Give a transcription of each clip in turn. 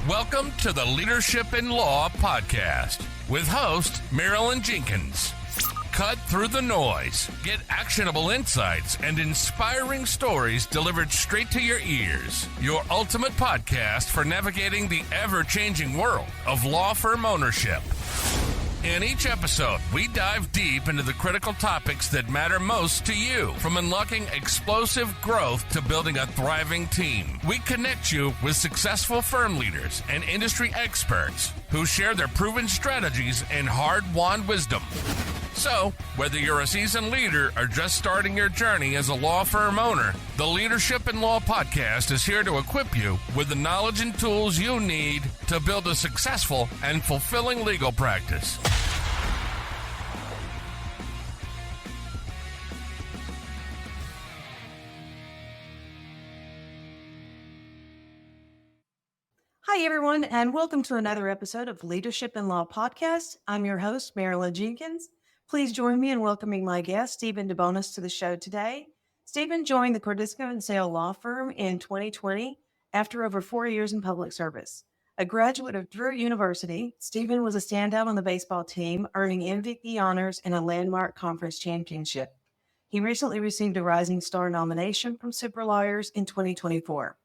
Welcome to the Leadership in Law podcast with host Marilyn Jenkins. Cut through the noise, get actionable insights and inspiring stories delivered straight to your ears. Your ultimate podcast for navigating the ever-changing world of law firm ownership. In each episode, we dive deep into the critical topics that matter most to you, from unlocking explosive growth to building a thriving team. We connect you with successful firm leaders and industry experts who share their proven strategies and hard-won wisdom. So, whether you're a seasoned leader or just starting your journey as a law firm owner, the Leadership in Law podcast is here to equip you with the knowledge and tools you need to build a successful and fulfilling legal practice. Hi, everyone, and welcome to another episode of Leadership in Law podcast. I'm your host, Marilyn Jenkins. Please join me in welcoming my guest, Stephen DeBonis, to the show today. Stephen joined the Cordisco Sale law firm in 2020 after over 4 years in public service. A graduate of Drew University, Stephen was a standout on the baseball team, earning MVP honors and a landmark conference championship. He recently received a Rising Star nomination from Super Lawyers in 2024.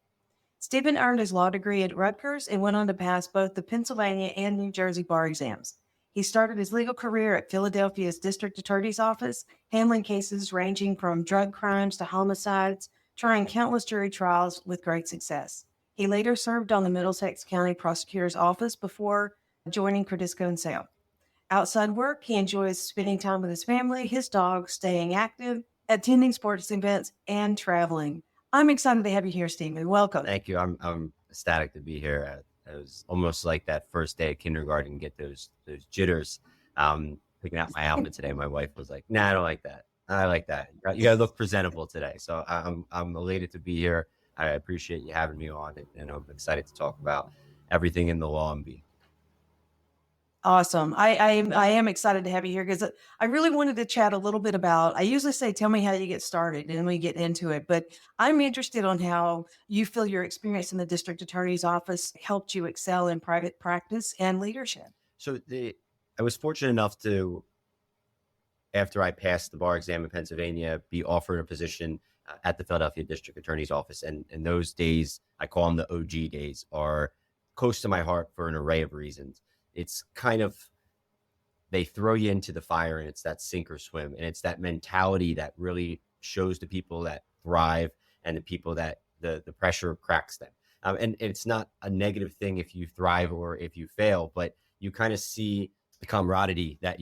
Stephen earned his law degree at Rutgers and went on to pass both the Pennsylvania and New Jersey bar exams. He started his legal career at Philadelphia's District Attorney's Office, handling cases ranging from drug crimes to homicides, trying countless jury trials with great success. He later served on the Middlesex County Prosecutor's Office before joining Cordisco Sale. Outside work, he enjoys spending time with his family, his dog, staying active, attending sports events, and traveling. I'm excited to have you here, Stephen. Welcome. Thank you. I'm ecstatic to be here. It was almost like that first day of kindergarten, get those jitters. Picking out my outfit today, my wife was like, "Nah, I don't like that. I like that. You gotta look presentable today." So I'm elated to be here. I appreciate you having me on, and I'm excited to talk about everything in the law and be. Awesome. I am excited to have you here because I really wanted to chat a little bit about, I usually say, tell me how you get started and we get into it, but I'm interested on how you feel your experience in the district attorney's office helped you excel in private practice and leadership. So I was fortunate enough to, after I passed the bar exam in Pennsylvania, be offered a position at the Philadelphia District Attorney's Office. And those days, I call them the OG days, are close to my heart for an array of reasons. It's kind of, they throw you into the fire and it's that sink or swim. And it's that mentality that really shows the people that thrive and the people that the pressure cracks them. And it's not a negative thing if you thrive or if you fail, but you kind of see the camaraderie that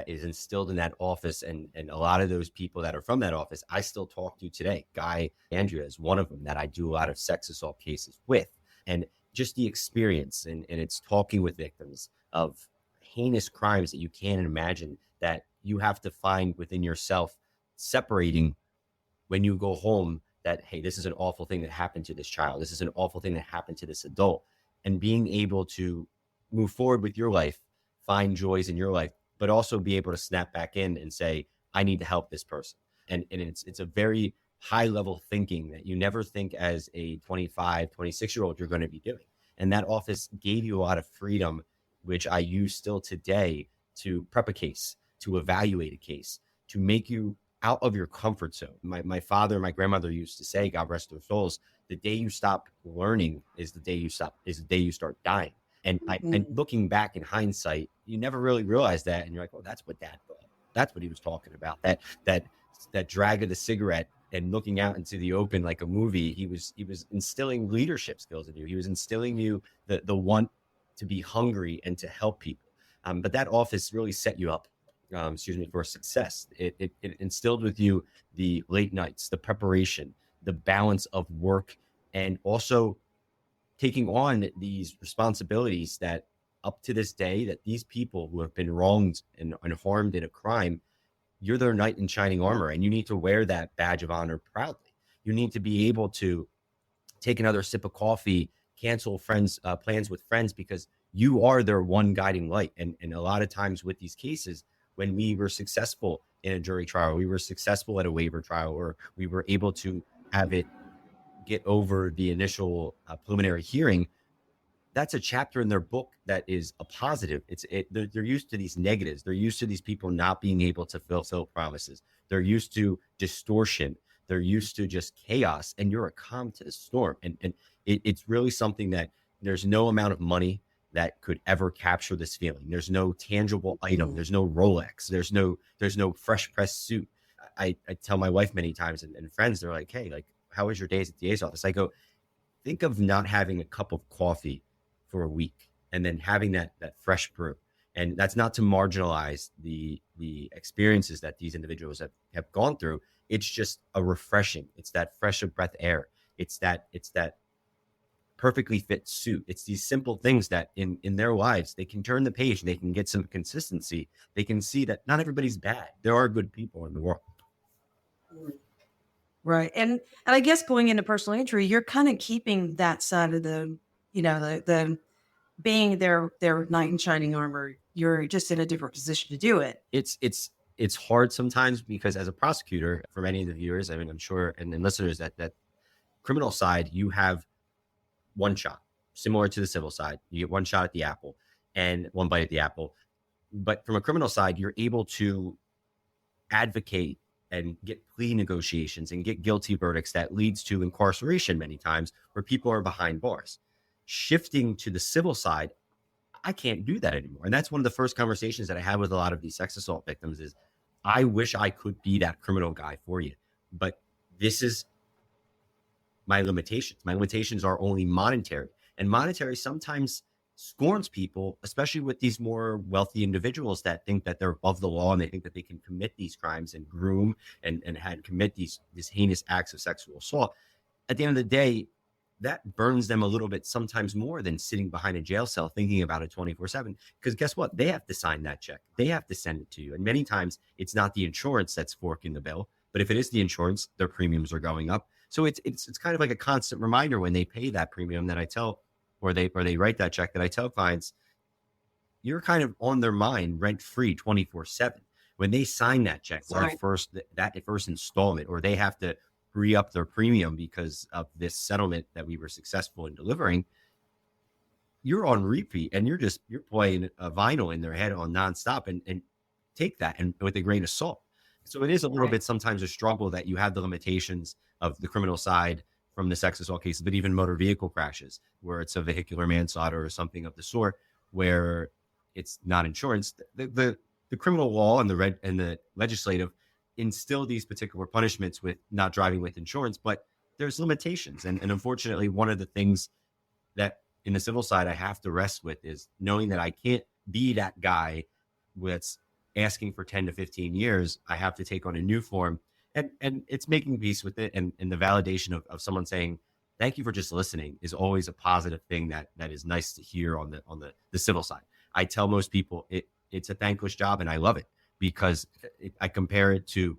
is instilled in that office. And a lot of those people that are from that office, I still talk to today. Guy Andrea is one of them that I do a lot of sex assault cases with. And just the experience, and it's talking with victims of heinous crimes that you can't imagine, that you have to find within yourself, separating when you go home that, hey, this is an awful thing that happened to this child. This is an awful thing that happened to this adult. And being able to move forward with your life, find joys in your life, but also be able to snap back in and say, I need to help this person. And it's a very high level thinking that you never think as a 25, 26-year-old you're going to be doing. And that office gave you a lot of freedom, which I use still today to prep a case, to evaluate a case, to make you out of your comfort zone. My father and my grandmother used to say, God rest their souls, the day you stop learning is the day you start dying. And and looking back in hindsight, you never really realize that. And you're like, oh, that's what Dad thought. That's what he was talking about. That drag of the cigarette and looking out into the open like a movie. He was instilling leadership skills in you. He was instilling you the want to be hungry and to help people. But that office really set you up, for success. It instilled with you the late nights, the preparation, the balance of work, and also taking on these responsibilities that up to this day, that these people who have been wronged and harmed in a crime, you're their knight in shining armor, and you need to wear that badge of honor proudly. You need to be able to take another sip of coffee, cancel plans with friends, because you are their one guiding light. And a lot of times with these cases, when we were successful in a jury trial, we were successful at a waiver trial, or we were able to have it get over the initial preliminary hearing, that's a chapter in their book that is a positive. They're used to these negatives. They're used to these people not being able to fulfill promises. They're used to distortion. They're used to just chaos, and you're a calm to the storm. And it's really something that there's no amount of money that could ever capture this feeling. There's no tangible item. There's no Rolex. There's no fresh pressed suit. I tell my wife many times and friends, they're like, hey, like, how was your days at the DA's office? I go, think of not having a cup of coffee for a week and then having that fresh brew. And that's not to marginalize the experiences that these individuals have gone through. It's just a refreshing. It's that fresh of breath air. It's that perfectly fit suit. It's these simple things that in their lives, they can turn the page and they can get some consistency. They can see that not everybody's bad. There are good people in the world. Right. And I guess going into personal injury, you're kind of keeping that side of the being their knight in shining armor. You're just in a different position to do it. It's hard sometimes because as a prosecutor, for many of the viewers, I mean, I'm sure, and listeners, that criminal side, you have one shot, similar to the civil side. You get one shot at the apple and one bite at the apple. But from a criminal side, you're able to advocate and get plea negotiations and get guilty verdicts that leads to incarceration many times where people are behind bars. Shifting to the civil side, I can't do that anymore. And that's one of the first conversations that I had with a lot of these sex assault victims is, I wish I could be that criminal guy for you, but this is my limitations. My limitations are only monetary, and monetary sometimes scorns people, especially with these more wealthy individuals that think that they're above the law and they think that they can commit these crimes and groom and commit these heinous acts of sexual assault. At the end of the day, that burns them a little bit, sometimes more than sitting behind a jail cell thinking about it 24/7. Because guess what? They have to sign that check. They have to send it to you. And many times it's not the insurance that's forking the bill, but if it is the insurance, their premiums are going up. So it's kind of like a constant reminder when they pay that premium that I tell, or they write that check, that I tell clients, you're kind of on their mind rent free 24/7. When they sign that check, that first installment, or they have to re-up their premium because of this settlement that we were successful in delivering, you're on repeat and you're playing a vinyl in their head on nonstop, and take that and with a grain of salt. So it is a little bit sometimes a struggle that you have the limitations of the criminal side from the sex assault cases, but even motor vehicle crashes where it's a vehicular manslaughter or something of the sort where it's not insurance. The criminal law and the legislative instill these particular punishments with not driving with insurance, but there's limitations. And unfortunately, one of the things that in the civil side I have to rest with is knowing that I can't be that guy that's asking for 10 to 15 years. I have to take on a new form, and it's making peace with it. And the validation of someone saying, thank you for just listening is always a positive thing that is nice to hear on the civil side. I tell most people it's a thankless job, and I love it because I compare it to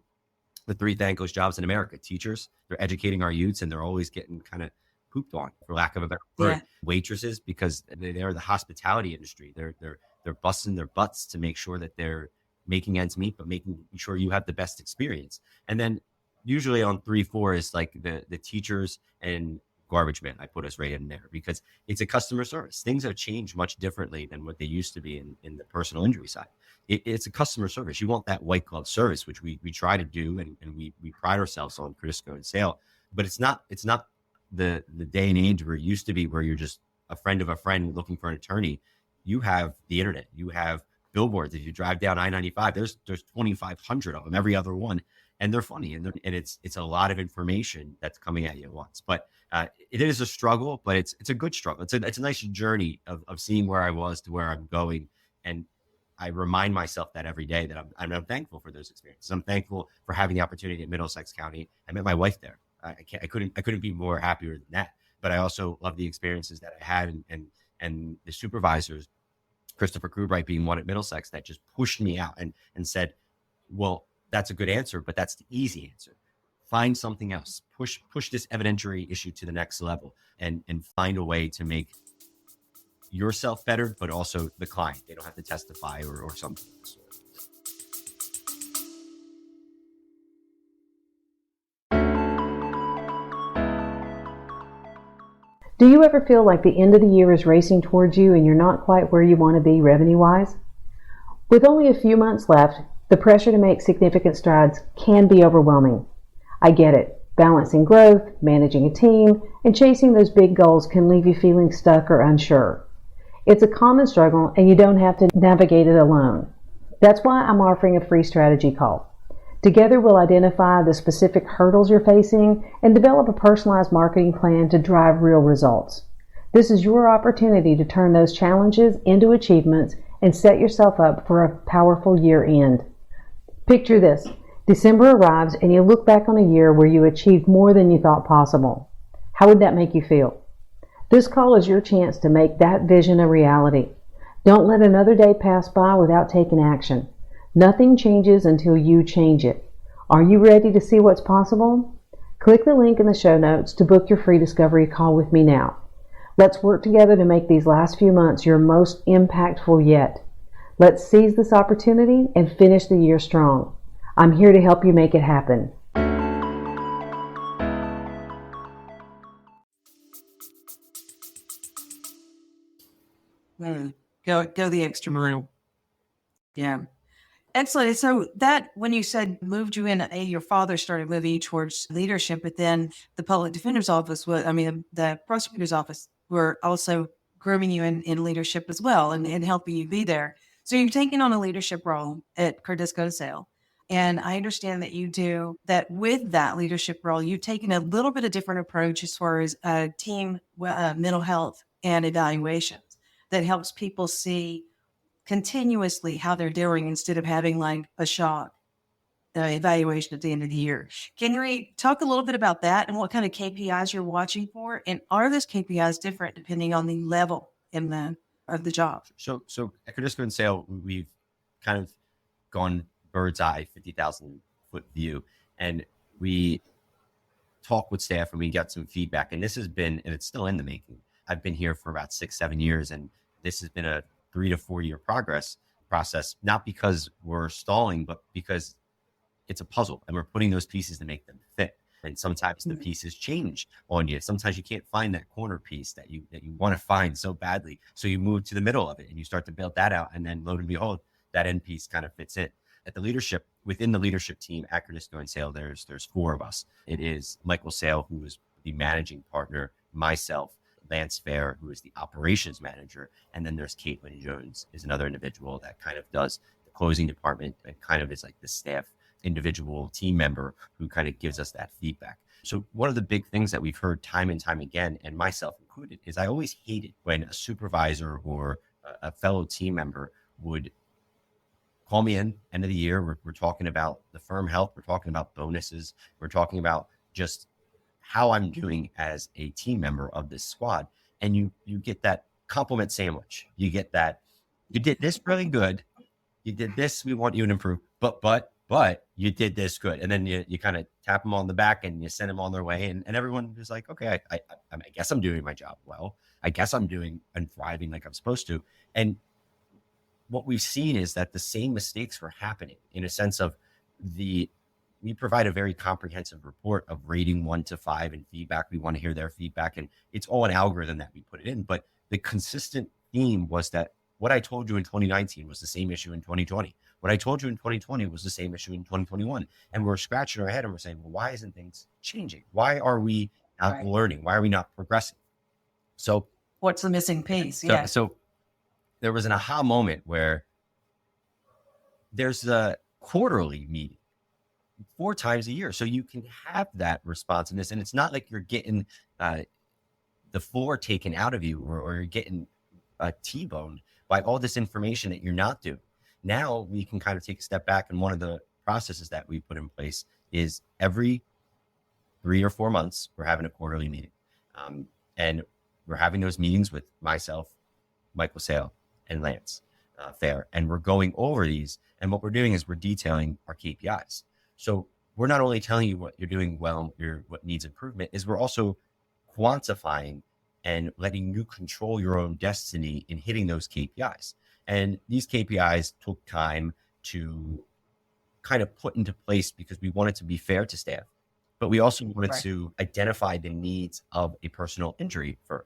the 3 thankless jobs in America. Teachers, they're educating our youths and they're always getting kind of pooped on, for lack of a better word. Yeah. Waitresses, because they're the hospitality industry. They're busting their butts to make sure that they're making ends meet, but making sure you have the best experience. And then usually on 3-4 is like the teachers and garbage man. I put us right in there because it's a customer service. Things have changed much differently than what they used to be in the personal injury side. It's a customer service. You want that white glove service, which we try to do, and we pride ourselves on Cordisco Sale. But it's not the day and age where it used to be, where you're just a friend of a friend looking for an attorney. You have the internet. You have billboards. If you drive down I-95, there's 2,500 of them, every other one, and they're funny, and it's a lot of information that's coming at you at once. But it is a struggle, but it's a good struggle. It's a nice journey of seeing where I was to where I'm going, and I remind myself that every day that I'm thankful for those experiences. I'm thankful for having the opportunity at Middlesex County. I met my wife there. I couldn't be more happier than that. But I also love the experiences that I had, and the supervisors, Christopher Krubright being one at Middlesex, that just pushed me out and said, well, that's a good answer, but that's the easy answer. Find something else. Push this evidentiary issue to the next level, and find a way to make yourself better, but also the client. They don't have to testify or something of the sort. Do you ever feel like the end of the year is racing towards you and you're not quite where you want to be revenue-wise? With only a few months left, the pressure to make significant strides can be overwhelming. I get it. Balancing growth, managing a team, and chasing those big goals can leave you feeling stuck or unsure. It's a common struggle and you don't have to navigate it alone. That's why I'm offering a free strategy call. Together we'll identify the specific hurdles you're facing and develop a personalized marketing plan to drive real results. This is your opportunity to turn those challenges into achievements and set yourself up for a powerful year end. Picture this. December arrives and you look back on a year where you achieved more than you thought possible. How would that make you feel? This call is your chance to make that vision a reality. Don't let another day pass by without taking action. Nothing changes until you change it. Are you ready to see what's possible? Click the link in the show notes to book your free discovery call with me now. Let's work together to make these last few months your most impactful yet. Let's seize this opportunity and finish the year strong. I'm here to help you make it happen. Go the extra mile. Yeah. Excellent. So that, when you said moved you in, your father started moving you towards leadership, but then the public defender's office the prosecutor's office were also grooming you in leadership as well and helping you be there. So you've taken on a leadership role at Cordisco Sale. And I understand that you do that. With that leadership role, you've taken a little bit of different approach as far as team mental health and evaluations that helps people see continuously how they're doing instead of having like a shock evaluation at the end of the year. Can you talk a little bit about that and what kind of KPIs you're watching for? And are those KPIs different depending on the level of the job? So at Cordisco Sale, we've kind of gone bird's eye, 50,000 foot view, and we talk with staff and we get some feedback. And this has been, and it's still in the making. I've been here for about 6-7 years, and this has been a 3 to 4 year process, not because we're stalling, but because it's a puzzle and we're putting those pieces to make them fit. And sometimes the pieces change on you. Sometimes you can't find that corner piece that you want to find so badly. So you move to the middle of it and you start to build that out. And then lo and behold, that end piece kind of fits in. Within the leadership team at Cordisco Sale, there's 4 of us. It is Michael Sale, who is the managing partner, myself, Lance Fair, who is the operations manager, and then there's Caitlin Jones, is another individual that kind of does the closing department and kind of is like the staff individual team member who kind of gives us that feedback. So one of the big things that we've heard time and time again, and myself included, is I always hated when a supervisor or a fellow team member would call me in end of the year. We're talking about the firm health. We're talking about bonuses. We're talking about just how I'm doing as a team member of this squad. And you get that compliment sandwich. You get that, you did this really good. You did this. We want you to improve, but you did this good. And then you kind of tap them on the back and you send them on their way. And everyone is like, okay, I guess I'm doing my job well. I guess I'm doing and thriving like I'm supposed to. And what we've seen is that the same mistakes were happening in a sense of we provide a very comprehensive report of rating 1 to 5 and feedback. We want to hear their feedback, and it's all an algorithm that we put it in. But the consistent theme was that what I told you in 2019 was the same issue in 2020. What I told you in 2020 was the same issue in 2021. And we're scratching our head and we're saying, well, why isn't things changing? Why are we not learning? Why are we not progressing? So what's the missing piece? So there was an aha moment where there's a quarterly meeting 4 times a year. So you can have that responsiveness. And it's not like you're getting the floor taken out of you or you're getting T-boned by all this information that you're not doing. Now we can kind of take a step back. And one of the processes that we put in place is every 3 or 4 months, we're having a quarterly meeting. And we're having those meetings with myself, Michael Sale, and Lance Fair. And we're going over these. And what we're doing is we're detailing our KPIs. So we're not only telling you what you're doing well, what needs improvement, is we're also quantifying and letting you control your own destiny in hitting those KPIs. And these KPIs took time to kind of put into place because we wanted to be fair to staff. but we also wanted Right. to identify the needs of a personal injury firm.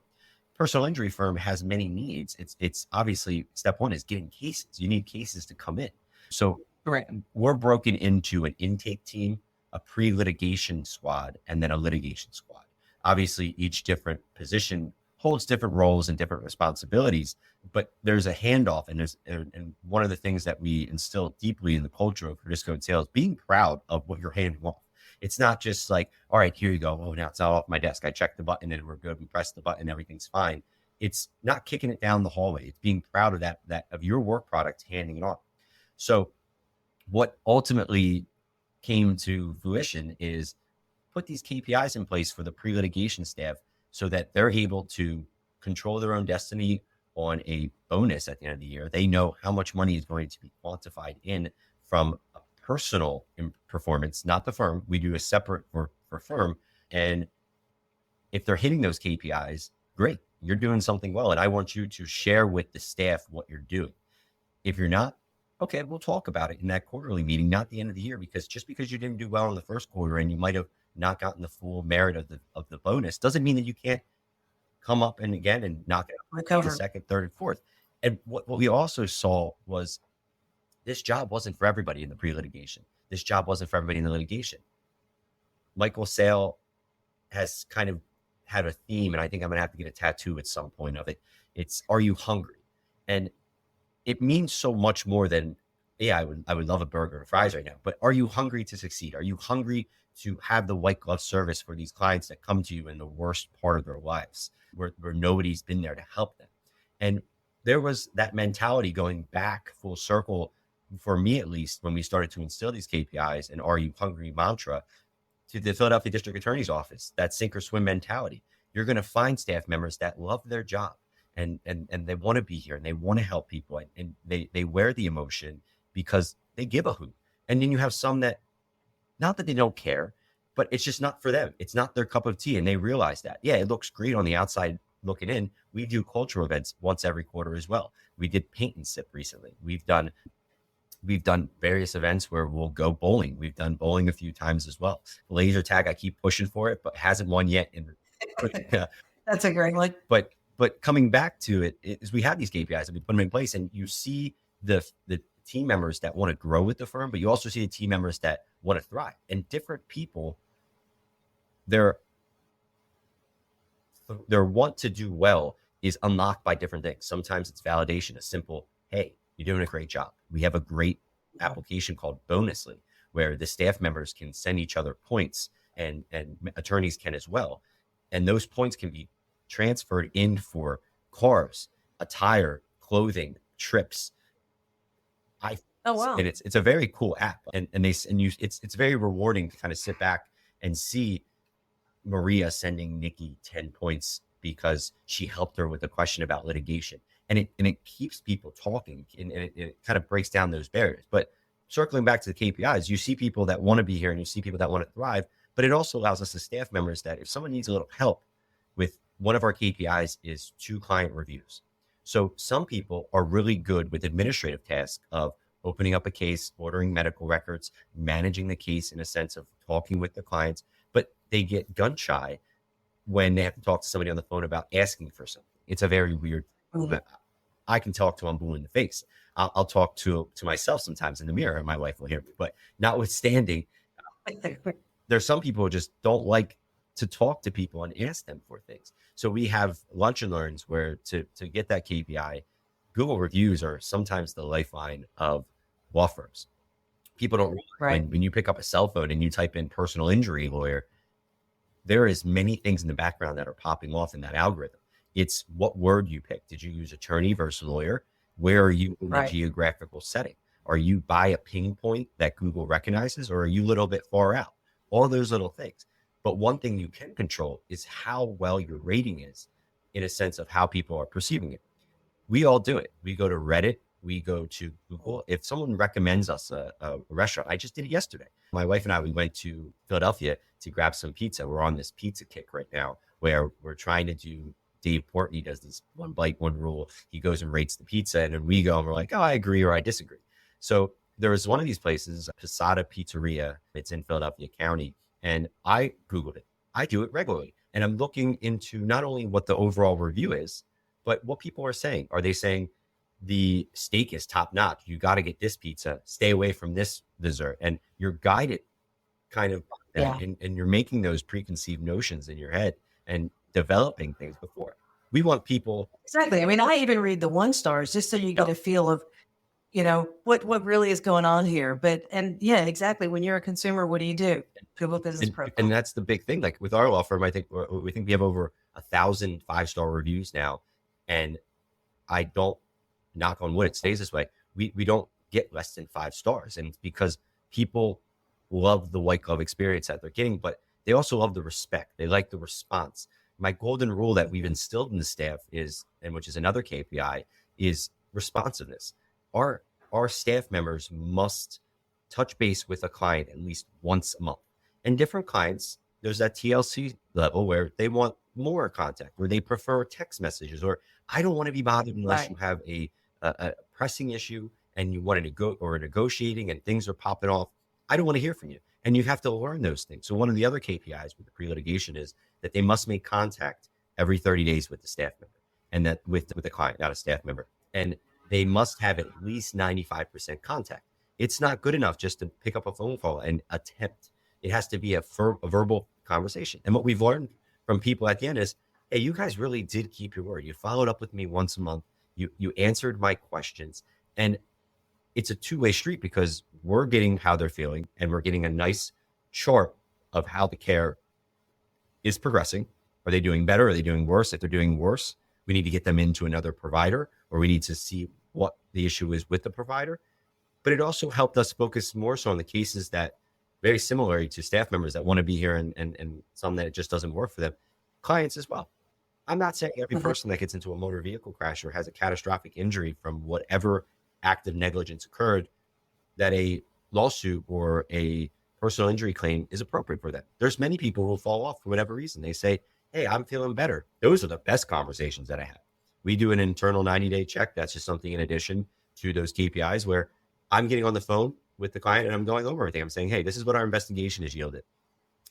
Personal injury firm has many needs. It's obviously step one is getting cases. You need cases to come in. So Right. we're broken into an intake team, a pre-litigation squad, and then a litigation squad. Obviously, each different position holds different roles and different responsibilities, but there's a handoff. And one of the things that we instill deeply in the culture of Cordisco Sale is being proud of what you're handing off. It's not just like, all right, here you go. Oh, now it's not off my desk. I checked the button and we're good. We press the button, everything's fine. It's not kicking it down the hallway. It's being proud of that of your work product, handing it off. So what ultimately came to fruition is put these KPIs in place for the pre-litigation staff so that they're able to control their own destiny on a bonus at the end of the year. They know how much money is going to be quantified in from a personal performance, not the firm. We do a separate for firm. And if they're hitting those KPIs, great, you're doing something well. And I want you to share with the staff what you're doing. If you're not, okay, we'll talk about it in that quarterly meeting, not the end of the year, because just because you didn't do well in the first quarter and you might have not gotten the full merit of the bonus doesn't mean that you can't come up and again and knock it out Recover. the second, third, and fourth. And what we also saw was this job wasn't for everybody in the pre-litigation. This job wasn't for everybody in the litigation. Michael Sale has kind of had a theme, and I think I'm going to have to get a tattoo at some point of it. It's, are you hungry? And it means so much more than, yeah, I would love a burger and fries right now, but are you hungry to succeed? Are you hungry to have the white glove service for these clients that come to you in the worst part of their lives, where nobody's been there to help them? And there was that mentality going back full circle, for me at least, when we started to instill these KPIs and are you hungry mantra to the Philadelphia District Attorney's Office, that sink or swim mentality. You're going to find staff members that love their job and they want to be here and they want to help people, and they wear the emotion because they give a hoot. And then you have some that, not that they don't care, but it's just not for them. It's not their cup of tea. And they realize that, yeah, it looks great on the outside looking in. We do cultural events once every quarter as well. We did paint and sip recently. We've done various events where we'll go bowling. We've done bowling a few times as well. Laser tag, I keep pushing for it, but hasn't won yet. That's a great one. But coming back to it is we have these KPIs and we put them in place, and you see the team members that want to grow with the firm, but you also see the team members that want to thrive. And different people, their want to do well is unlocked by different things. Sometimes it's validation, a simple, hey, you're doing a great job. We have a great application called Bonusly, where the staff members can send each other points, and attorneys can as well. And those points can be transferred in for cars, attire, clothing, trips. Oh wow! And it's a very cool app, it's very rewarding to kind of sit back and see Maria sending Nikki 10 points because she helped her with a question about litigation. And it keeps people talking, and it kind of breaks down those barriers. But circling back to the KPIs, you see people that want to be here and you see people that want to thrive, but it also allows us as staff members that if someone needs a little help with one of our KPIs is 2 client reviews. So some people are really good with administrative tasks of opening up a case, ordering medical records, managing the case in a sense of talking with the clients, but they get gun shy when they have to talk to somebody on the phone about asking for something. It's a very weird thing. I can talk to them blue in the face. I'll talk to myself sometimes in the mirror, and my wife will hear me. But notwithstanding, there's some people who just don't like to talk to people and ask them for things. So we have lunch and learns where to get that KPI, Google reviews are sometimes the lifeline of law firms. People don't realize when you pick up a cell phone and you type in personal injury lawyer, there is many things in the background that are popping off in that algorithm. It's what word you pick. Did you use attorney versus lawyer? Where are you in the geographical setting? Are you by a ping point that Google recognizes, or are you a little bit far out? All those little things. But one thing you can control is how well your rating is in a sense of how people are perceiving it. We all do it. We go to Reddit. We go to Google. If someone recommends us a restaurant, I just did it yesterday. My wife and I, we went to Philadelphia to grab some pizza. We're on this pizza kick right now where we're trying to do, Dave Portney does this one bite, one rule. He goes and rates the pizza, and then we go and we're like, oh, I agree or I disagree. So there was one of these places, Posada Pizzeria. It's in Philadelphia County. And I Googled it. I do it regularly. And I'm looking into not only what the overall review is, but what people are saying. Are they saying the steak is top notch? You got to get this pizza, stay away from this dessert. And you're guided kind of, and you're making those preconceived notions in your head and developing things before. We want people. Exactly. I mean, I even read the 1 stars just so you get a feel of, what really is going on here. And exactly. When you're a consumer, what do? Google business profile. And that's the big thing. Like with our law firm, I think we have over 1,000 5-star reviews now. And I don't, knock on wood, it stays this way. We don't get less than 5 stars. And it's because people love the white glove experience that they're getting, but they also love the respect. They like the response. My golden rule that we've instilled in the staff is, and which is another KPI, is responsiveness. Our staff members must touch base with a client at least once a month. And different clients, there's that TLC level where they want more contact, or they prefer text messages, or I don't want to be bothered unless you have a pressing issue and you want to go or negotiating and things are popping off. I don't want to hear from you. And you have to learn those things. So one of the other KPIs with the pre-litigation is that they must make contact every 30 days with the staff member, and that with the client, not a staff member. And they must have at least 95% contact. It's not good enough just to pick up a phone call and attempt. It has to be a verbal conversation. And what we've learned from people at the end is, hey, you guys really did keep your word. You followed up with me once a month. You answered my questions. And it's a two-way street, because we're getting how they're feeling, and we're getting a nice chart of how the care is progressing. Are they doing better? Are they doing worse? If they're doing worse, we need to get them into another provider, or we need to see what the issue is with the provider. But it also helped us focus more so on the cases that very similar to staff members that want to be here, and some that it just doesn't work for them. Clients as well. I'm not saying every person that gets into a motor vehicle crash or has a catastrophic injury from whatever act of negligence occurred, that a lawsuit or a personal injury claim is appropriate for them. There's many people who will fall off for whatever reason. They say, hey, I'm feeling better. Those are the best conversations that I have. We do an internal 90-day check. That's just something in addition to those KPIs where I'm getting on the phone with the client and I'm going over everything. I'm saying, hey, this is what our investigation has yielded.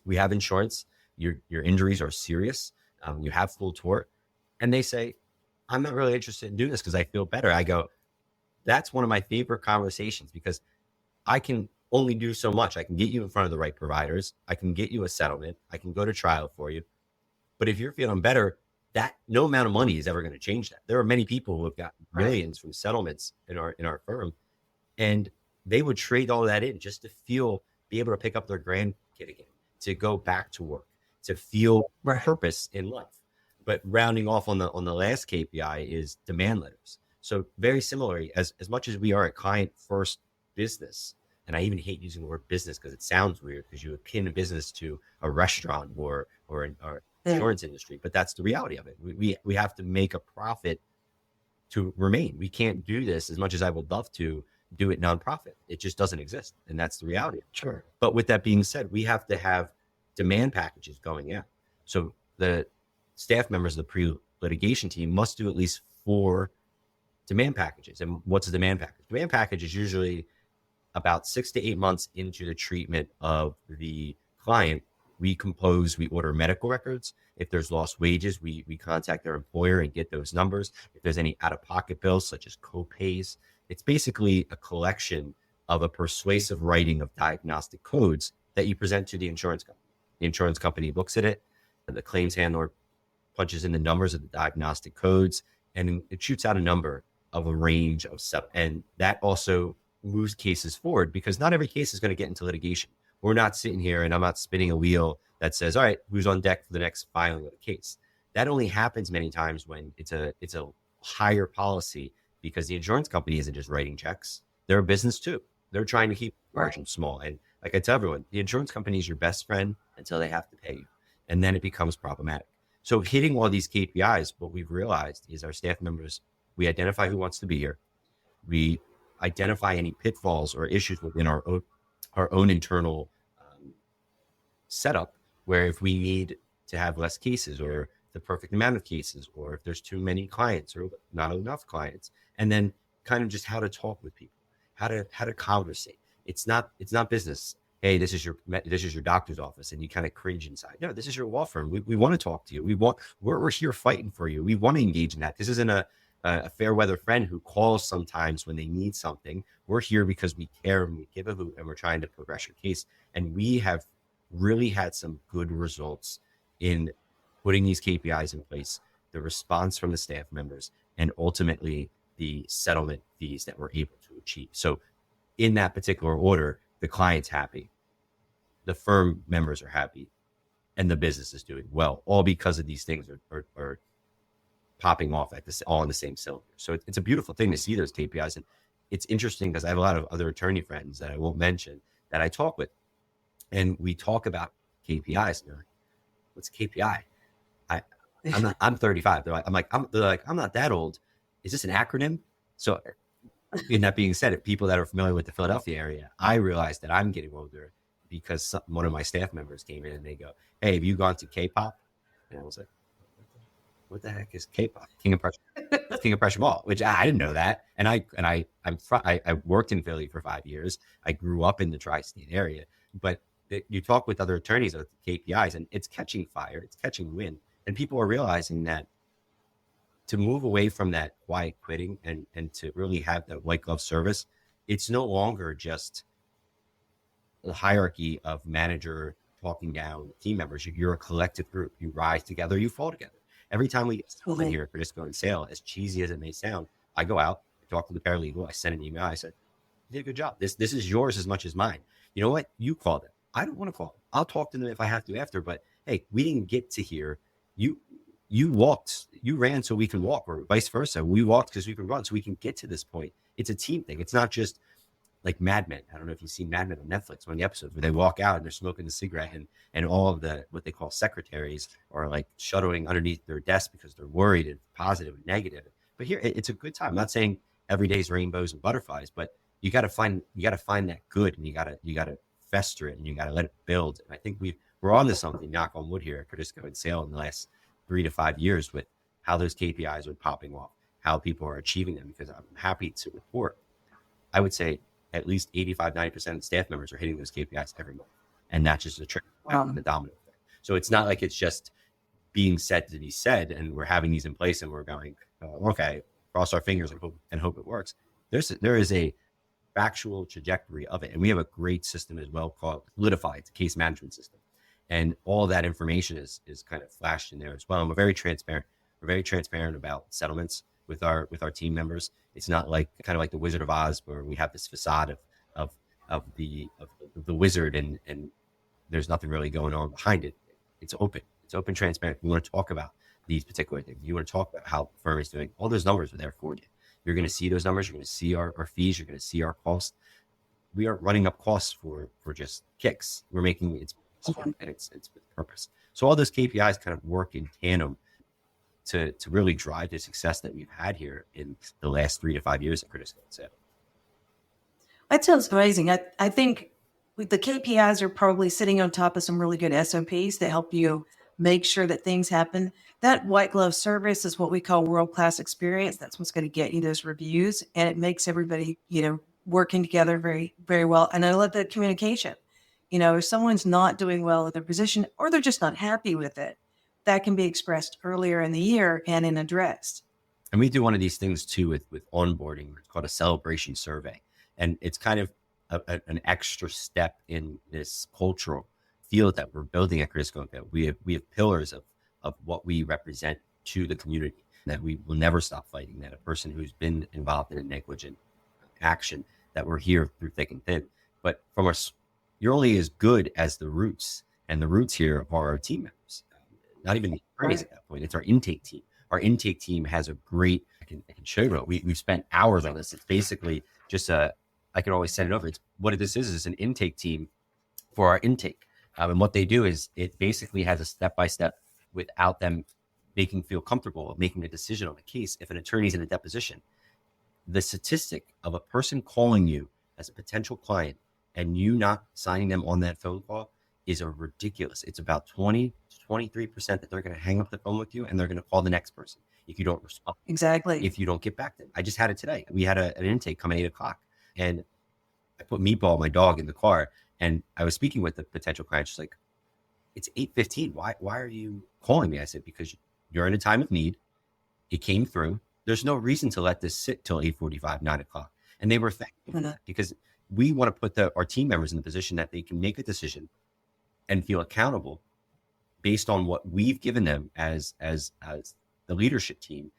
We have insurance. Your injuries are serious. You have full tort. And they say, I'm not really interested in doing this because I feel better. I go, that's one of my favorite conversations, because I can only do so much. I can get you in front of the right providers. I can get you a settlement. I can go to trial for you. But if you're feeling better, that no amount of money is ever going to change that. There are many people who have got millions from settlements in our firm, and they would trade all that in just to be able to pick up their grandkid again, to go back to work, to feel purpose in life. But rounding off on the last KPI is demand letters. So very similarly, as much as we are a client first business, and I even hate using the word business because it sounds weird, because you akin a business to a restaurant or insurance industry, but that's the reality of it. We have to make a profit to remain. We can't do this, as much as I would love to do it nonprofit. It just doesn't exist. And that's the reality. Sure. But with that being said, we have to have demand packages going out. So the staff members of the pre-litigation team must do at least 4 demand packages. And what's a demand package? Demand package is usually about 6 to 8 months into the treatment of the client. We order medical records. If there's lost wages, we contact their employer and get those numbers. If there's any out-of-pocket bills, such as co-pays, it's basically a collection of a persuasive writing of diagnostic codes that you present to the insurance company. The insurance company looks at it, and the claims handler punches in the numbers of the diagnostic codes, and it shoots out a number of a range of stuff. And that also moves cases forward, because not every case is going to get into litigation. We're not sitting here and I'm not spinning a wheel that says, all right, who's on deck for the next filing of the case. That only happens many times when it's a higher policy, because the insurance company isn't just writing checks. They're a business too. They're trying to keep margins small. And like I tell everyone, the insurance company is your best friend until they have to pay you. And then it becomes problematic. So hitting all these KPIs, what we've realized is our staff members, we identify who wants to be here. We identify any pitfalls or issues within our own internal setup, where if we need to have less cases, or the perfect amount of cases, or if there's too many clients or not enough clients, and then kind of just how to talk with people, how to conversate. It's not business. hey, this is your doctor's office, and you kind of cringe inside. No, this is your law firm. We want to talk to you. We're here fighting for you. We want to engage in that. This isn't a fair weather friend who calls sometimes when they need something. We're here because we care and we give a hoot, and we're trying to progress your case. And we have really had some good results in putting these KPIs in place, the response from the staff members, and ultimately the settlement fees that we're able to achieve. So in that particular order, the client's happy, the firm members are happy, and the business is doing well, all because of these things are popping off at this, all in the same cylinder. So it's a beautiful thing to see those KPIs. And it's interesting because I have a lot of other attorney friends that I won't mention that I talk with, and we talk about KPIs. And they're like, what's KPI? I'm 35. They're like, I'm not that old. Is this an acronym? So in that being said, if people that are familiar with the Philadelphia area, I realized that I'm getting older because one of my staff members came in and they go, hey, have you gone to K-pop? And I was like, what the heck is K-pop? King of Prussia Mall, which I didn't know that. And I worked in Philly for 5 years. I grew up in the tri-state area, but you talk with other attorneys about the KPIs, and it's catching fire, it's catching wind, and people are realizing that to move away from that quiet quitting and to really have that white glove service, it's no longer just the hierarchy of manager talking down team members. You're a collective group. You rise together, you fall together. Every time we get here at Cordisco Sale, as cheesy as it may sound, I go out, talk to the paralegal, I send an email, I said, you did a good job. This is yours as much as mine. You know what? You called it. I don't want to call it. I'll talk to them if I have to after, but hey, we didn't get to here. You walked, you ran so we can walk, or vice versa. We walked because we can run so we can get to this point. It's a team thing. It's not just like Mad Men. I don't know if you've seen Mad Men on Netflix, one of the episodes where they walk out and they're smoking a cigarette, and all of the what they call secretaries are like shuddering underneath their desk because they're worried and positive and negative. But here it's a good time. I'm not saying every day's rainbows and butterflies, but you got to find that good, and you got to fester it, and you got to let it build. And I think we're on to something, knock on wood, here at Cordisco Sale in the last 3 to 5 years with how those KPIs are popping off, how people are achieving them, because I'm happy to report, I would say at least 85-90% of staff members are hitting those KPIs every month. And that's just a trick, the domino effect. So it's not like it's just being said to be said, and we're having these in place and we're going, okay, cross our fingers and hope it works. There is a factual trajectory of it. And we have a great system as well called Litify. It's a case management system. And all that information is kind of flashed in there as well. And we're very transparent. We're very transparent about settlements with our team members. It's not like kind of like the Wizard of Oz, where we have this facade of the wizard and there's nothing really going on behind it. It's open. It's open, transparent. We want to talk about these particular things. You want to talk about how the firm is doing. All those numbers are there for you. You're going to see those numbers. You're going to see our fees. You're going to see our costs. We aren't running up costs for just kicks. We're making it's with purpose. So all those KPIs kind of work in tandem to really drive the success that we've had here in the last 3 to 5 years at Cordisco Sale. That sounds amazing. I think the KPIs are probably sitting on top of some really good SOPs that help you make sure that things happen. That white glove service is what we call world-class experience. That's what's going to get you those reviews, and it makes everybody, working together very, very well. And I love the communication. If someone's not doing well in their position, or they're just not happy with it, that can be expressed earlier in the year and addressed. And we do one of these things too with onboarding. It's called a celebration survey. And it's kind of an extra step in this cultural field that we're building at Cordisco. We have pillars of what we represent to the community, that we will never stop fighting, that a person who's been involved in a negligent action, that we're here through thick and thin. But from us, you're only as good as the roots, and the roots here are our team members. Not even the attorneys at that point. It's our intake team. Our intake team has a great, I can show you, we've spent hours on this. It's basically just I can always send it over. It's what this is an intake team for our intake. And what they do is it basically has a step-by-step without them feel comfortable making a decision on a case. If an attorney's in a deposition, the statistic of a person calling you as a potential client and you not signing them on that phone call is a ridiculous. It's about 20 to 23% that they're going to hang up the phone with you and they're going to call the next person if you don't respond. Exactly. If you don't get back to them. I just had it today. We had an intake come at 8:00, and I put Meatball, my dog, in the car, And I was speaking with the potential client. She's like, it's 8:15. Why are you calling me? I said, because you're in a time of need. It came through. There's no reason to let this sit till 8:45, 9:00. And they were thankful for that, because we want to put our team members in the position that they can make a decision and feel accountable based on what we've given them as the leadership team,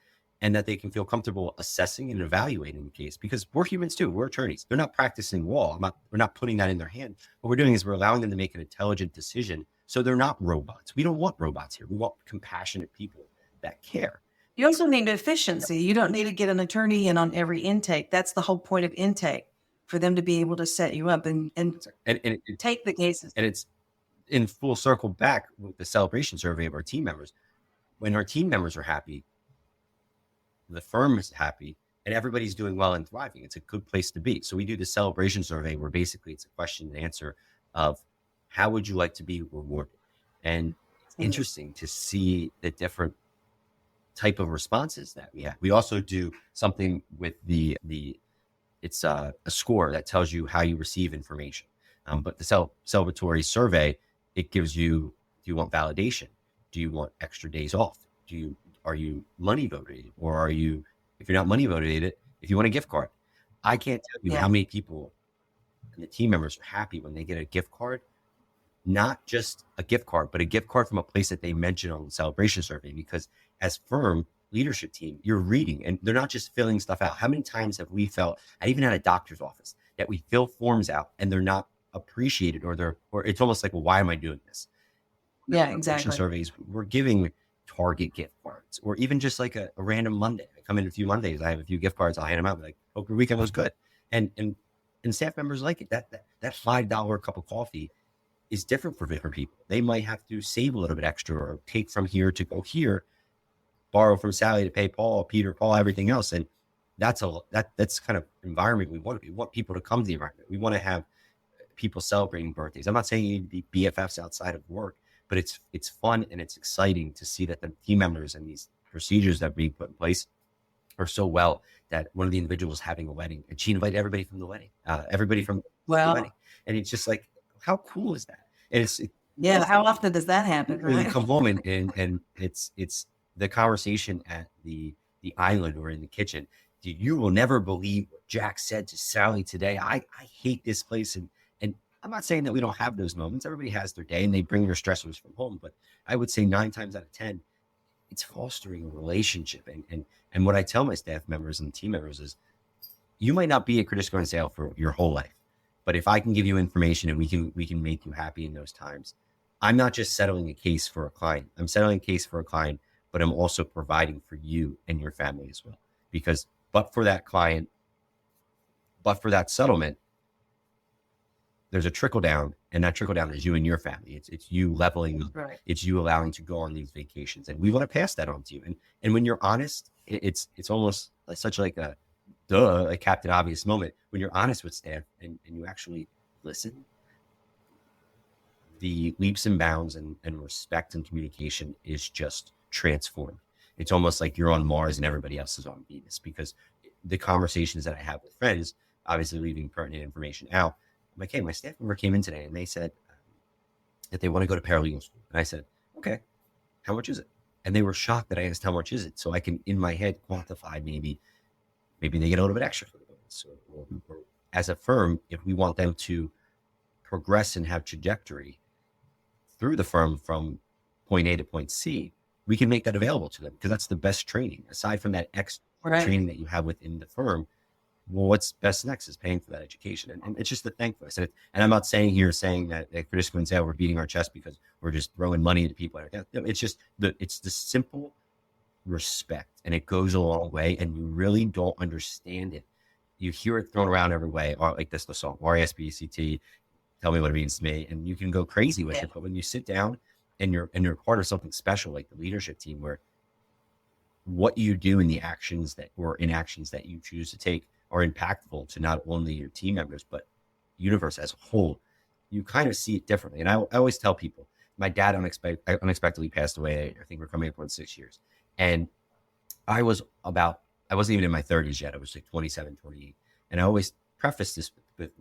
and that they can feel comfortable assessing and evaluating the case, because we're humans too. We're attorneys. They're not practicing law. We're not putting that in their hand. What we're doing is we're allowing them to make an intelligent decision, so they're not robots. We don't want robots here. We want compassionate people that care. You also need efficiency. You don't need to get an attorney in on every intake. That's the whole point of intake, for them to be able to set you up and take the cases. And it's in full circle back with the celebration survey of our team members. When our team members are happy, the firm is happy, and everybody's doing well and thriving. It's a good place to be. So we do the celebration survey, where basically it's a question and answer of how would you like to be rewarded? And it's interesting to see the different type of responses that we have. We also do something with it's a score that tells you how you receive information. But the celebratory survey, it gives you, do you want validation? Do you want extra days off? Are you money motivated, or are you, if you're not money motivated, if you want a gift card? I can't tell you how many people and the team members are happy when they get a gift card, not just a gift card, but a gift card from a place that they mentioned on the celebration survey. Because as firm leadership team, you're reading, and they're not just filling stuff out. How many times have we felt, even at a doctor's office, that we fill forms out and they're not appreciated, or it's almost like, well, why am I doing this? Yeah, exactly. Surveys, we're giving Target gift cards, or even just like a random Monday. I come in a few Mondays, I have a few gift cards, I'll hand them out, like, hope your weekend was good. And staff members like it. That $5 cup of coffee is different for different people. They might have to save a little bit extra, or take from here to go here, borrow from Sally to pay Paul, Peter, Paul, everything else. And that's kind of environment we want. We want people to come to the environment. We want to have people celebrating birthdays. I'm not saying you need to be BFFs outside of work, but it's fun and it's exciting to see that the team members and these procedures that we put in place are so well, that one of the individuals having a wedding, and she invited everybody from the wedding, the wedding. And it's just like, how cool is that? And how often does that happen? Right? You come home and it's the conversation at the island or in the kitchen. Dude, you will never believe what Jack said to Sally today. I hate this place. And I'm not saying that we don't have those moments. Everybody has their day and they bring their stressors from home. But I would say 9 times out of 10, it's fostering a relationship. And what I tell my staff members and team members is, you might not be at Cordisco Sale for your whole life, but if I can give you information and we can make you happy in those times, I'm not just settling a case for a client. I'm settling a case for a client, but I'm also providing for you and your family as well. Because but for that client, but for that settlement, there's a trickle down, and that trickle down is you and your family. It's you leveling up. Right. It's you allowing to go on these vacations, and we want to pass that on to you. And when you're honest, it's almost like such like a Captain Obvious moment. When you're honest with staff and you actually listen, the leaps and bounds and respect and communication is just transformed. It's almost like you're on Mars and everybody else is on Venus, because the conversations that I have with friends, obviously leaving pertinent information out. I'm like, hey, my staff member came in today and they said that they want to go to paralegal school. And I said, okay, how much is it? And they were shocked that I asked how much is it, so I can in my head quantify maybe they get a little bit extra for the bonus. Or as a firm, if we want them to progress and have trajectory through the firm from point A to point C, we can make that available to them, because that's the best training. Aside from that extra training that you have within the firm, well, what's best next is paying for that education. And it's just the thankfulness. And I'm not saying that at Cordisco Sale we're beating our chest because we're just throwing money at people. It's just it's the simple respect, and it goes a long way, and you really don't understand it. You hear it thrown around every way, or like the song, RESPECT, tell me what it means to me, and you can go crazy with it. But when you sit down and you're part of something special like the leadership team, where what you do in the actions that or inactions that you choose to take are impactful to not only your team members, but universe as a whole, you kind of see it differently. And I always tell people, my dad unexpectedly passed away. I think we're coming up on 6 years. And I wasn't even in my 30s yet. I was like 27, 28. And I always preface this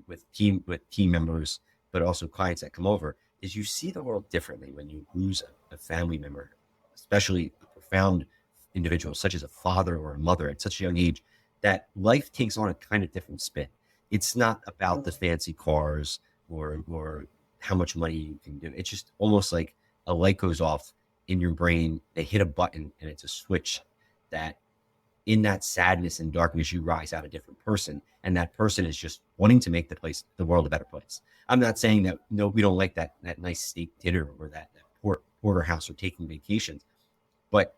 with team members but also clients that come over, is you see the world differently when you lose a family member, especially a profound individual such as a father or a mother at such a young age, that life takes on a kind of different spin. It's not about the fancy cars or how much money you can do. It's just almost like a light goes off in your brain. They hit a button and it's a switch that in that sadness and darkness, you rise out a different person. And that person is just wanting to make the world a better place. I'm not saying that, no, we don't like that nice steak dinner or that porterhouse or taking vacations, but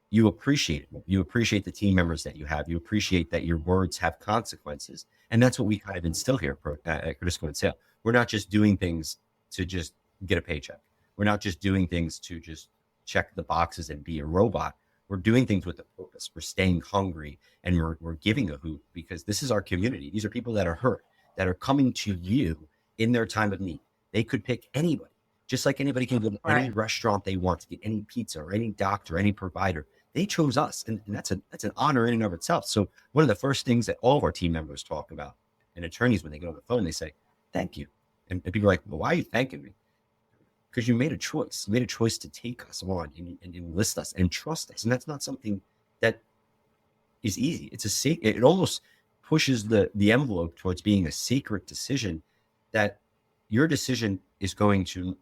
you appreciate it. You appreciate the team members that you have. You appreciate that your words have consequences. And that's what we kind of instill here at Cordisco Sale. We're not just doing things to just get a paycheck. We're not just doing things to just check the boxes and be a robot. We're doing things with a purpose. We're staying hungry and we're giving a hoot, because this is our community. These are people that are hurt, that are coming to you in their time of need. They could pick anybody, just like anybody can go to any restaurant they want to get any pizza or any doctor, any provider. They chose us, and that's an honor in and of itself. So one of the first things that all of our team members talk about, and attorneys, when they get on the phone, they say, thank you. And people are like, well, why are you thanking me? Because you made a choice. You made a choice to take us on and enlist us and trust us. And that's not something that is easy. It almost pushes the envelope towards being a sacred decision, that your decision is going to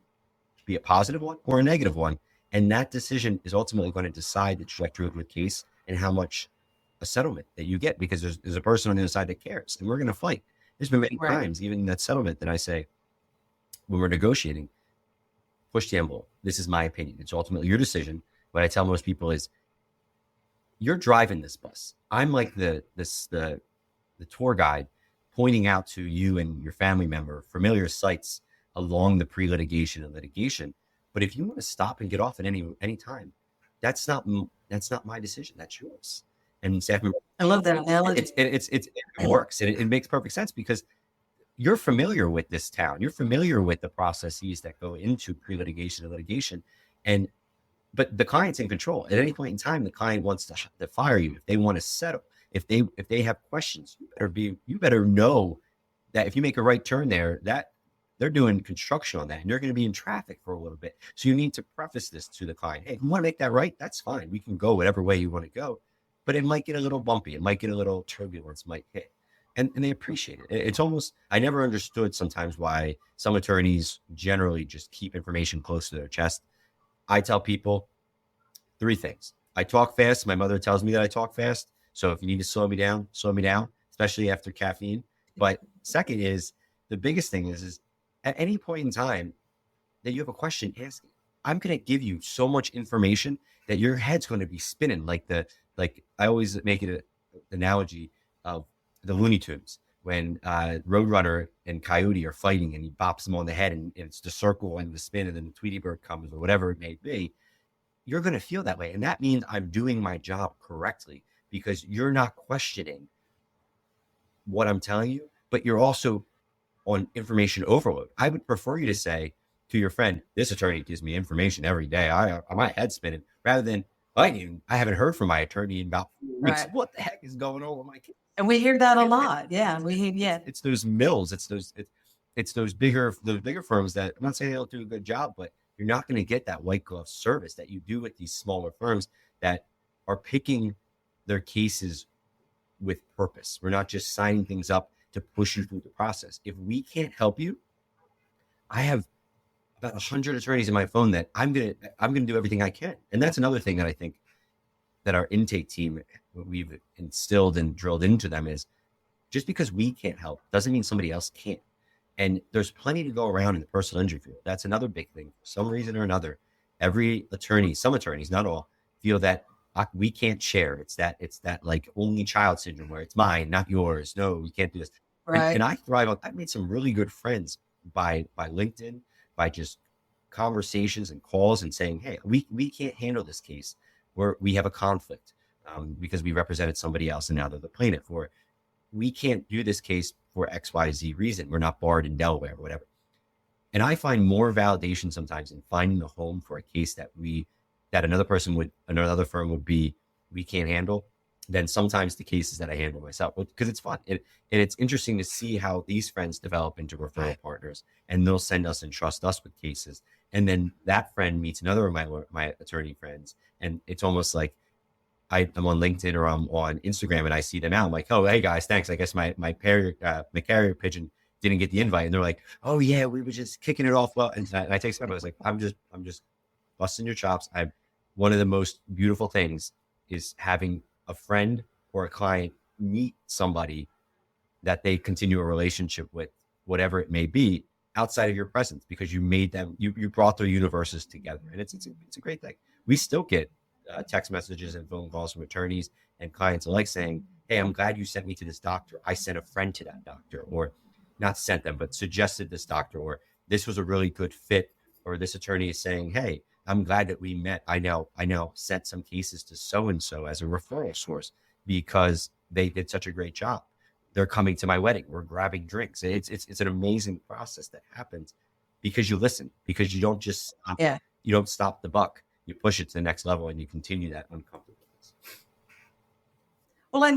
be a positive one or a negative one. And that decision is ultimately going to decide the trajectory of your case and how much a settlement that you get, because there's a person on the other side that cares, and we're going to fight. There's been many times, even in that settlement, that I say, when we're negotiating, push the envelope. This is my opinion. It's ultimately your decision. What I tell most people is, you're driving this bus. I'm like the tour guide, pointing out to you and your family member familiar sites along the pre-litigation and litigation. But if you want to stop and get off at any time, that's not my decision. That's yours. And staff member, I love that analogy. It works, and it makes perfect sense, because you're familiar with this town. You're familiar with the processes that go into pre-litigation and litigation, but the client's in control. At any point in time, the client wants to fire you. If they want to settle, if they have questions, you better know that if you make a right turn there, that they're doing construction on that, and you're going to be in traffic for a little bit. So you need to preface this to the client. Hey, if you want to make that right, that's fine. We can go whatever way you want to go, but it might get a little bumpy. It might get a little turbulence, might hit. And they appreciate it. It's almost, I never understood sometimes why some attorneys generally just keep information close to their chest. I tell people 3 things. I talk fast. My mother tells me that I talk fast. So if you need to slow me down, especially after caffeine. But second is, the biggest thing is at any point in time that you have a question, ask me. I'm going to give you so much information that your head's going to be spinning like I always make it an analogy of the Looney Tunes, when Roadrunner and Coyote are fighting and he bops them on the head, and it's the circle and the spin, and then the Tweety Bird comes, or whatever it may be. You're going to feel that way. And that means I'm doing my job correctly, because you're not questioning what I'm telling you, but you're also on information overload. I would prefer you to say to your friend, this attorney gives me information every day. My head's spinning, rather than, I haven't heard from my attorney in about 4 weeks. Right. What the heck is going on with my kid? And we hear that a lot. Yeah. It's those mills. It's those bigger firms that, I'm not saying they don't do a good job, but you're not going to get that white glove service that you do with these smaller firms that are picking their cases with purpose. We're not just signing things up to push you through the process. If we can't help you, I have about 100 attorneys in my phone that I'm gonna do everything I can. And that's another thing that I think that our intake team, we've instilled and drilled into them, is just because we can't help doesn't mean somebody else can't. And there's plenty to go around in the personal injury field. That's another big thing. For some reason or another, some attorneys, not all, feel that we can't share. It's that like only child syndrome, where it's mine, not yours. No, we can't do this. Right. And I thrive on, I've made some really good friends by LinkedIn, by just conversations and calls and saying, hey, we can't handle this case, where we have a conflict because we represented somebody else and now they're the plaintiff, or we can't do this case for XYZ reason. We're not barred in Delaware or whatever. And I find more validation sometimes in finding a home for a case that another firm would be, we can't handle, than sometimes the cases that I handle myself, because it's fun. And it's interesting to see how these friends develop into referral partners, and they'll send us and trust us with cases. And then that friend meets another of my attorney friends. And it's almost like I'm on LinkedIn or I'm on Instagram and I see them out. I'm like, oh, hey guys, thanks. I guess my carrier pigeon didn't get the invite. And they're like, oh yeah, we were just kicking it off well. And I take some, I was like, I'm just busting your chops. One of the most beautiful things is having a friend or a client meet somebody that they continue a relationship with, whatever it may be, outside of your presence, because you made them, you brought their universes together. And it's a great thing. We still get text messages and phone calls from attorneys and clients alike saying, hey, I'm glad you sent me to this doctor. I sent a friend to that doctor, or not sent them, but suggested this doctor, or this was a really good fit, or this attorney is saying, hey, I'm glad that we met. I now sent some cases to so-and-so as a referral source because they did such a great job. They're coming to my wedding. We're grabbing drinks. It's an amazing process that happens because you listen, because you don't just stop, you don't stop the buck. You push it to the next level and you continue that uncomfortableness. Well, I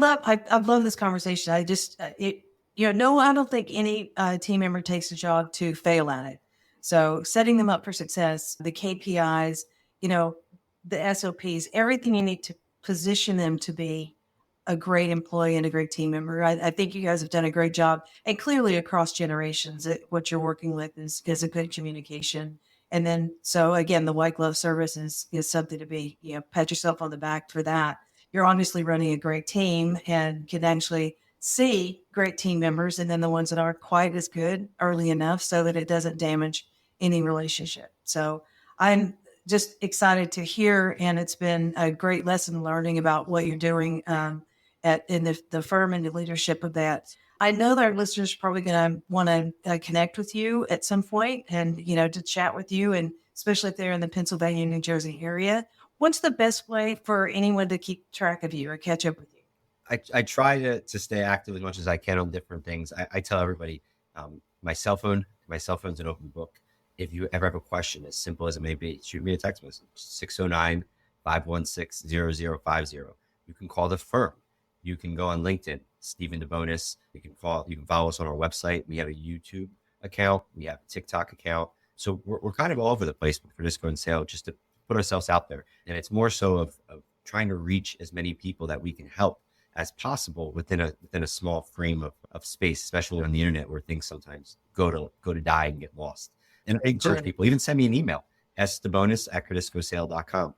love this conversation. I just, I don't think any team member takes a job to fail at it. So setting them up for success, the KPIs, the SOPs, everything you need to position them to be a great employee and a great team member. I think you guys have done a great job, and clearly across generations, what you're working with is a good communication. And then, so again, the white glove service is something to be, pat yourself on the back for that. You're obviously running a great team and can actually see great team members, and then the ones that aren't quite as good early enough so that it doesn't damage any relationship. So I'm just excited to hear, and it's been a great lesson learning about what you're doing in the firm and the leadership of that. I know that our listeners are probably going to want to connect with you at some point and, to chat with you, and especially if they're in the Pennsylvania, New Jersey area. What's the best way for anyone to keep track of you or catch up with you? I try to stay active as much as I can on different things. I tell everybody, my cell phone's an open book. If you ever have a question, as simple as it may be, shoot me a text message, 609-516-0050. You can call the firm. You can go on LinkedIn, Stephen DeBonis. You can follow us on our website. We have a YouTube account. We have a TikTok account. So we're kind of all over the place with Cordisco Sale, just to put ourselves out there. And it's more so of trying to reach as many people that we can help as possible within a small frame of space, especially on the internet where things sometimes go to die and get lost. And I encourage people, even send me an email, sdebonis@cordiscosale.com.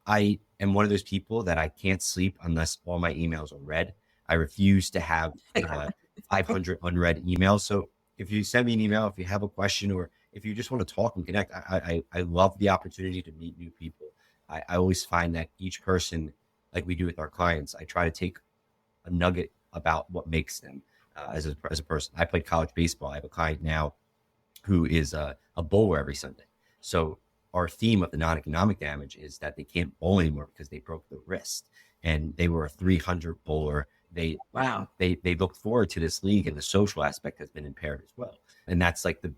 I am one of those people that I can't sleep unless all my emails are read. I refuse to have 500 unread emails. So if you send me an email, if you have a question, or if you just want to talk and connect, I love the opportunity to meet new people. I always find that each person, like we do with our clients, I try to take a nugget about what makes them as a person. I played college baseball. I have a client now who is a bowler every Sunday. So our theme of the non-economic damage is that they can't bowl anymore because they broke the wrist, and they were a 300 bowler. They looked forward to this league, and the social aspect has been impaired as well. And that's like the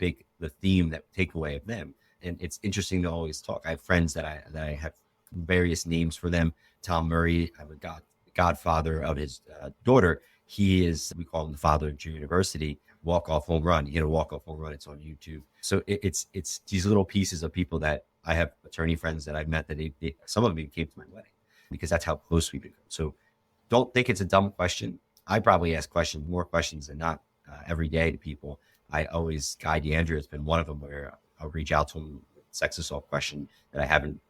theme, that takeaway of them. And it's interesting to always talk. I have friends that I have various names for them. Tom Murray, I'm a godfather of his daughter. He is, we call him the father of junior university. Walk-off home run. You get a walk-off home run. It's on YouTube. So it's these little pieces of people that I have attorney friends that I've met that some of them came to my wedding because that's how close we've become. So don't think it's a dumb question. I probably ask more questions than not every day to people. I always, Guy DeAndrea has been one of them where I'll reach out to him with a sex assault question that I haven't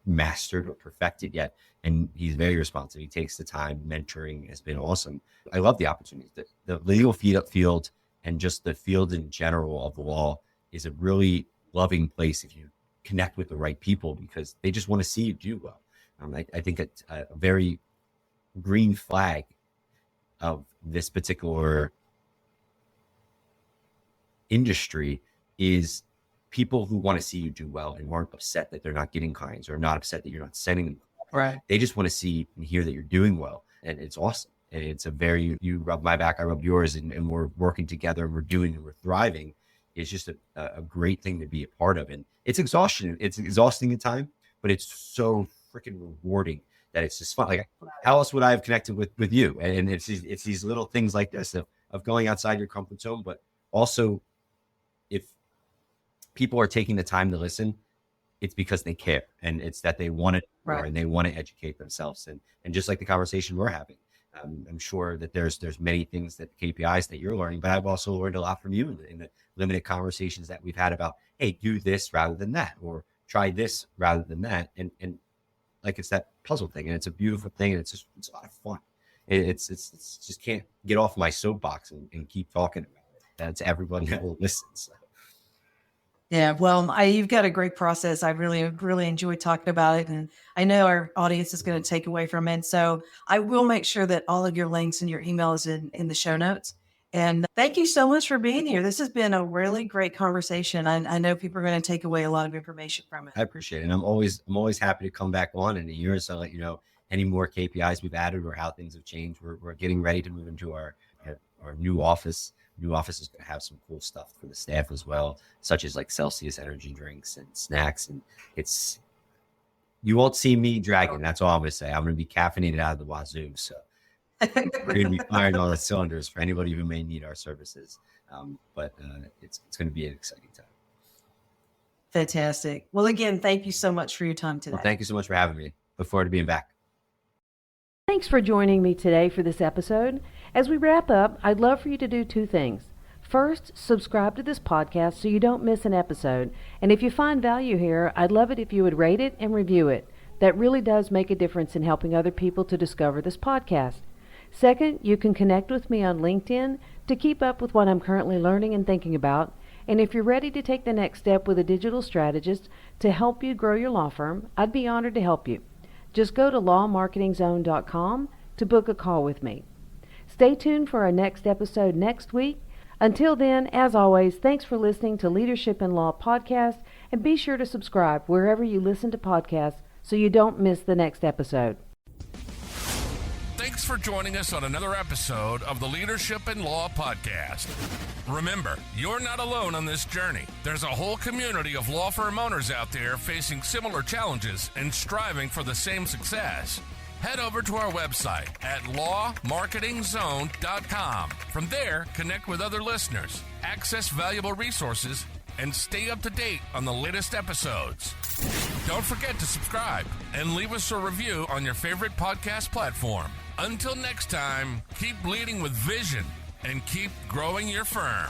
mastered or perfected yet. And he's very responsive. He takes the time. Mentoring has been awesome. I love the opportunities. The legal field and just the field in general of the law is a really loving place if you connect with the right people, because they just want to see you do well. I think a very green flag of this particular industry is people who want to see you do well and aren't upset that they're not getting clients, or not upset that you're not sending them. Right. They just want to see and hear that you're doing well. And it's awesome. And it's you rub my back, I rub yours, and we're working together, and we're thriving. It's just a great thing to be a part of. And it's exhausting at time, but it's so freaking rewarding that it's just fun. Like, how else would I have connected with you? And it's these little things like this of going outside your comfort zone, but also if people are taking the time to listen, it's because they care, and it's that they want it more, and they want to educate themselves. And just like the conversation we're having, I'm sure that there's many things that KPIs that you're learning, but I've also learned a lot from you in the limited conversations that we've had about, hey, do this rather than that, or try this rather than that. And like, it's that puzzle thing, and it's a beautiful thing, and it's a lot of fun. It's just can't get off my soapbox and keep talking about it. That's everyone that will listen. So. Yeah, well, you've got a great process. I really enjoyed talking about it, and I know our audience is going to take away from it. So I will make sure that all of your links and your email is in the show notes. And thank you so much for being here. This has been a really great conversation. I know people are going to take away a lot of information from it. I appreciate it, and I'm always happy to come back on in a year or so, let you know any more KPIs we've added or how things have changed. We're getting ready to move into our new office. New office is going to have some cool stuff for the staff as well, such as like Celsius energy drinks and snacks. And you won't see me dragging. That's all I'm going to say. I'm going to be caffeinated out of the wazoo. So we're going to be firing all the cylinders for anybody who may need our services. But it's going to be an exciting time. Fantastic. Well, again, thank you so much for your time today. Well, thank you so much for having me. Look forward to being back. Thanks for joining me today for this episode. As we wrap up, I'd love for you to do two things. First, subscribe to this podcast so you don't miss an episode. And if you find value here, I'd love it if you would rate it and review it. That really does make a difference in helping other people to discover this podcast. Second, you can connect with me on LinkedIn to keep up with what I'm currently learning and thinking about. And if you're ready to take the next step with a digital strategist to help you grow your law firm, I'd be honored to help you. Just go to lawmarketingzone.com to book a call with me. Stay tuned for our next episode next week. Until then, as always, thanks for listening to Leadership in Law Podcast, and be sure to subscribe wherever you listen to podcasts so you don't miss the next episode. Thanks for joining us on another episode of the Leadership in Law Podcast. Remember, you're not alone on this journey. There's a whole community of law firm owners out there facing similar challenges and striving for the same success. Head over to our website at lawmarketingzone.com. From there, connect with other listeners, access valuable resources, and stay up to date on the latest episodes. Don't forget to subscribe and leave us a review on your favorite podcast platform. Until next time, keep leading with vision and keep growing your firm.